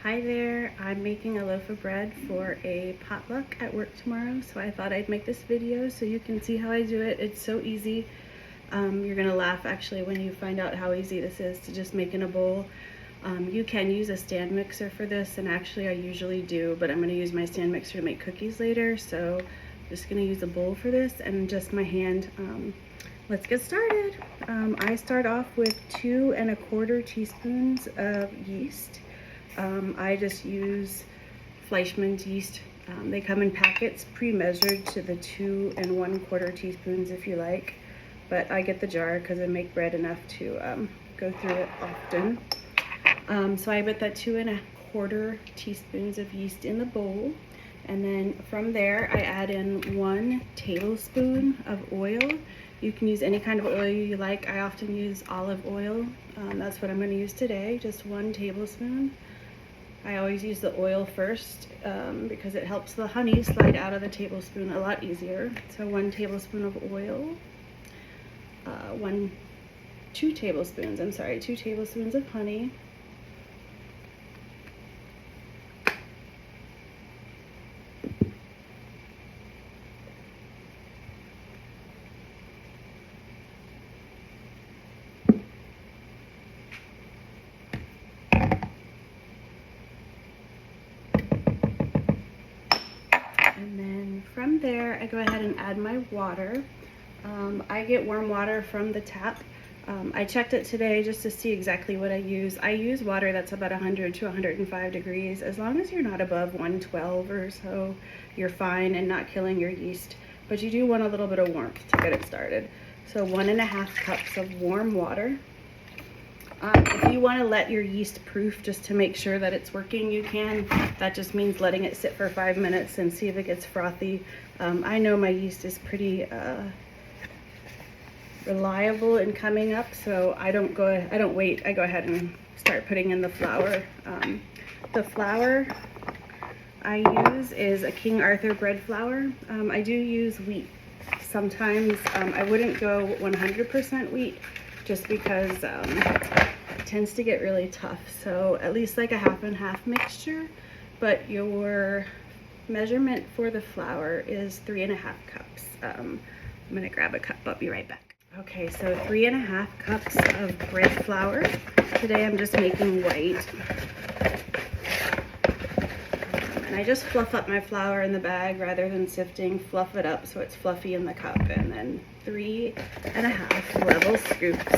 Hi there, I'm making a loaf of bread for a potluck at work tomorrow, so I thought I'd make this video so you can see how I do it. It's so easy. You're gonna laugh actually when you find out how easy this is to just make in a bowl. You can use a stand mixer for this, and actually I usually do, but I'm gonna use my stand mixer to make cookies later, so I'm just gonna use a bowl for this and just my hand. Let's get started. I start off with 2 1/4 teaspoons of yeast. I just use Fleischmann's yeast. They come in packets pre-measured to the 2 1/4 teaspoons if you like, but I get the jar because I make bread enough to go through it often. So I put that 2 1/4 teaspoons of yeast in the bowl, and then from there I add in 1 tablespoon of oil. You can use any kind of oil you like. I often use olive oil. That's what I'm going to use today, just 1 tablespoon. I always use the oil first because it helps the honey slide out of the tablespoon a lot easier. So 1 tablespoon of oil, 2 tablespoons of honey, and then from there I go ahead and add my water. I get warm water from the tap. I checked it today just to see exactly what I use. I use water that's about 100 to 105 degrees. As long as you're not above 112 or so, you're fine and not killing your yeast. But you do want a little bit of warmth to get it started. So 1 1/2 cups of warm water. If you want to let your yeast proof just to make sure that it's working, you can. That just means letting it sit for 5 minutes and see if it gets frothy. I know my yeast is pretty reliable in coming up, so I don't wait. I go ahead and start putting in the flour. The flour I use is a King Arthur bread flour. I do use wheat sometimes. I wouldn't go 100% wheat just because it tends to get really tough. So at least like a 50/50 mixture, but your measurement for the flour is 3 1/2 cups. I'm gonna grab a cup. I'll be right back. Okay, so 3 1/2 cups of bread flour. Today I'm just making white. And I just fluff up my flour in the bag rather than sifting. Fluff it up so it's fluffy in the cup, and then 3 1/2 level scoops.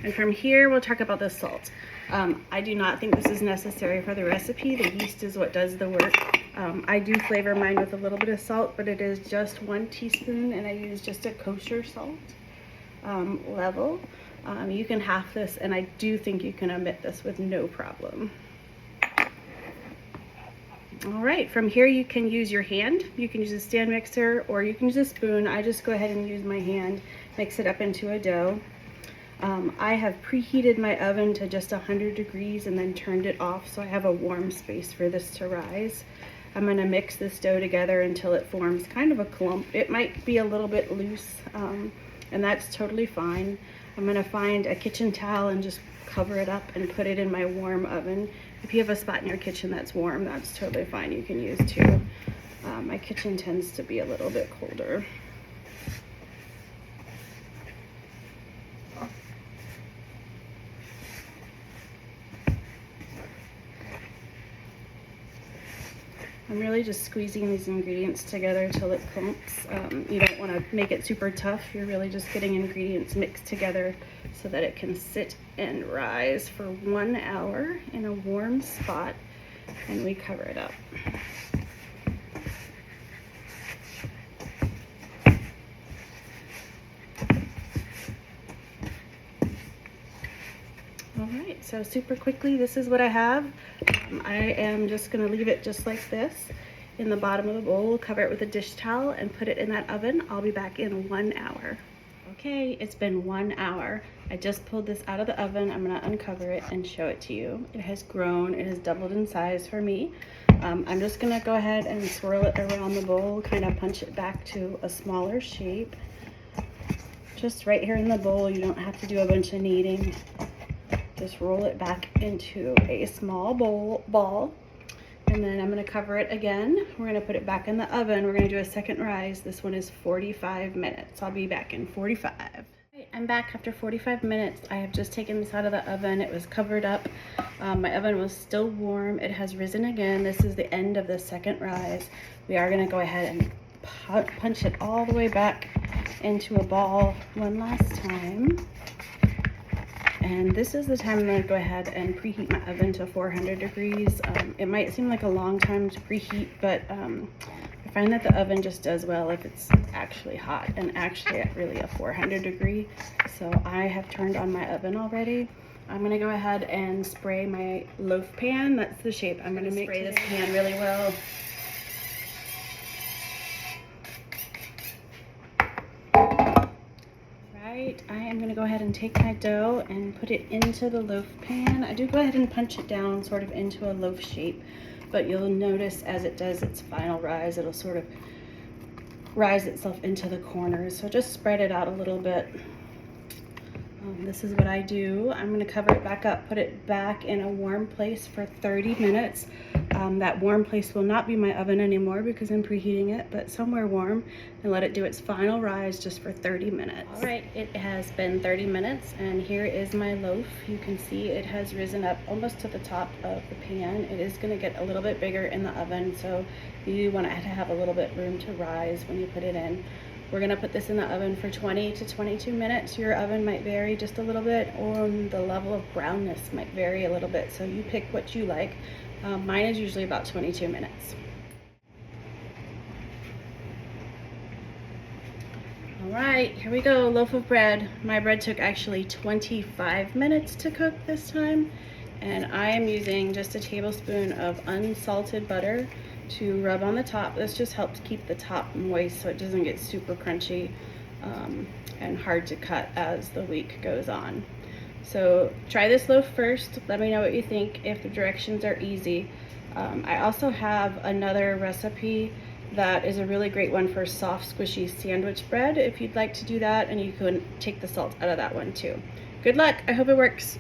And from here, we'll talk about the salt. I do not think this is necessary for the recipe. The yeast is what does the work. I do flavor mine with a little bit of salt, but it is just 1 teaspoon, and I use just a kosher salt level. You can half this, and I do think you can omit this with no problem. All right, from here you can use your hand. You can use a stand mixer, or you can use a spoon. I just go ahead and use my hand, mix it up into a dough. I have preheated my oven to just 100 degrees and then turned it off, so I have a warm space for this to rise. I'm going to mix this dough together until it forms kind of a clump. It might be a little bit loose, and that's totally fine. I'm going to find a kitchen towel and just cover it up and put it in my warm oven. If you have a spot in your kitchen that's warm, that's totally fine. You can use too. My kitchen tends to be a little bit colder. I'm really just squeezing these ingredients together till it clumps. You don't want to make it super tough. You're really just getting ingredients mixed together so that it can sit and rise for 1 hour in a warm spot, and we cover it up. All right, so super quickly, this is what I have. I am just gonna leave it just like this in the bottom of the bowl, cover it with a dish towel, and put it in that oven. I'll be back in 1 hour. Okay, it's been 1 hour. I just pulled this out of the oven. I'm gonna uncover it and show it to you. It has grown, it has doubled in size for me. I'm just gonna go ahead and swirl it around the bowl, kind of punch it back to a smaller shape. Just right here in the bowl, you don't have to do a bunch of kneading. Just roll it back into a small ball. And then I'm gonna cover it again. We're gonna put it back in the oven. We're gonna do a second rise. This one is 45 minutes. I'll be back in 45. Okay, I'm back after 45 minutes. I have just taken this out of the oven. It was covered up. My oven was still warm. It has risen again. This is the end of the second rise. We are gonna go ahead and punch it all the way back into a ball one last time. And this is the time I'm going to go ahead and preheat my oven to 400 degrees. It might seem like a long time to preheat, but I find that the oven just does well if it's actually hot and actually at really a 400 degree. So I have turned on my oven already. I'm going to go ahead and spray my loaf pan. That's the shape I'm going to make. Spray this pan really well. I am going to go ahead and take my dough and put it into the loaf pan. I do go ahead and punch it down sort of into a loaf shape, but you'll notice as it does its final rise, it'll sort of rise itself into the corners. So just spread it out a little bit. This is what I do. I'm going to cover it back up, put it back in a warm place for 30 minutes. That warm place will not be my oven anymore because I'm preheating it, but somewhere warm, and let it do its final rise just for 30 minutes. All right, it has been 30 minutes, and here is my loaf. You can see it has risen up almost to the top of the pan. It is going to get a little bit bigger in the oven, so you want to have a little bit room to rise when you put it in. We're going to put this in the oven for 20 to 22 minutes. Your oven might vary just a little bit, or the level of brownness might vary a little bit, so you pick what you like. Mine is usually about 22 minutes. All right, here we go, loaf of bread. My bread took actually 25 minutes to cook this time, and I am using just a tablespoon of unsalted butter to rub on the top. This just helps keep the top moist so it doesn't get super crunchy and hard to cut as the week goes on. So try this loaf first. Let me know what you think, if the directions are easy. I also have another recipe that is a really great one for soft, squishy sandwich bread if you'd like to do that, and you can take the salt out of that one too. Good luck, I hope it works.